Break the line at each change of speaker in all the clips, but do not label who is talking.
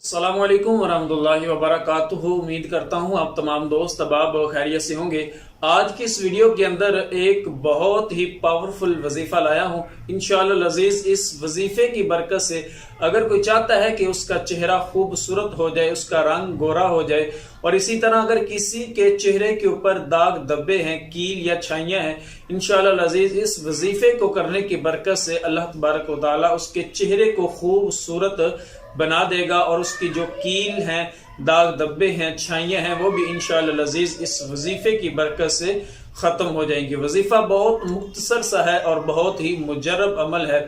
अस्सलाम वालेकुम वरहमतुल्लाहि वबरकातुहू। उम्मीद करता हूँ आप तमाम दोस्त अहबाब खैरियत से होंगे। आज की इस वीडियो के अंदर एक बहुत ही पावरफुल वजीफा लाया हूँ। इंशाअल्लाह अजीज इस वजीफे की बरकत से अगर कोई चाहता है कि उसका चेहरा खूबसूरत हो जाए, उसका रंग गोरा हो जाए, और इसी तरह अगर किसी के चेहरे के ऊपर दाग धब्बे हैं, कील या छाइयाँ हैं, इंशाअल्लाह अजीज इस वजीफे को करने की बरकत से अल्लाह तबारक व तआला उसके चेहरे को खूबसूरत बना देगा और उसकी जो कील हैं, दाग धब्बे हैं, छाइयाँ हैं, वो भी इंशाअल्लाह अजीज इस वजीफे की बरकत से ख़त्म हो जाएंगी। वजीफा बहुत मुख्तसर सा है और बहुत ही मुजर्रब अमल है।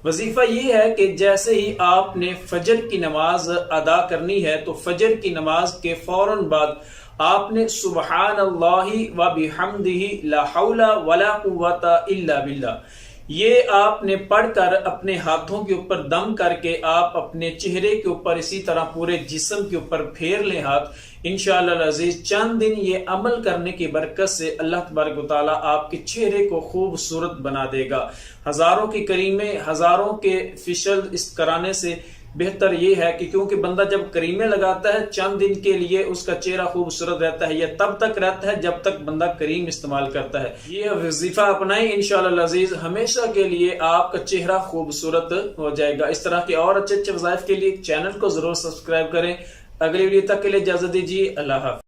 वजीफा ये है कि जैसे ही आपने फजर की नमाज अदा करनी है तो फजर की नमाज के फौरन बाद आपने सुबहानल्लाहि व बिहम्दिही ला हौला वला कुव्वता इल्ला बिल्लाह ये आपने पढ़कर अपने हाथों के ऊपर दम करके आप अपने चेहरे के ऊपर इसी तरह पूरे जिस्म के ऊपर फेर लें हाथ। इंशाअल्लाह अजीज चंद दिन ये अमल करने की बरकत से अल्लाह तबारक व तआला आपके चेहरे को खूबसूरत बना देगा। हजारों की करीमे, हजारों के फेशियल इस कराने से बेहतर ये है कि क्योंकि बंदा जब करीमे लगाता है चंद दिन के लिए उसका चेहरा खूबसूरत रहता है। यह तब तक रहता है जब तक बंदा करीम इस्तेमाल करता है। ये वजीफा अपनाएं, इंशाअल्लाह अजीज हमेशा के लिए आपका चेहरा खूबसूरत हो जाएगा। इस तरह के और अच्छे अच्छे वज़ाइफ के लिए चैनल को जरूर सब्सक्राइब करें। अगली वीडियो तक के लिए इजाजत दीजिए। अल्लाह हाफ़िज़।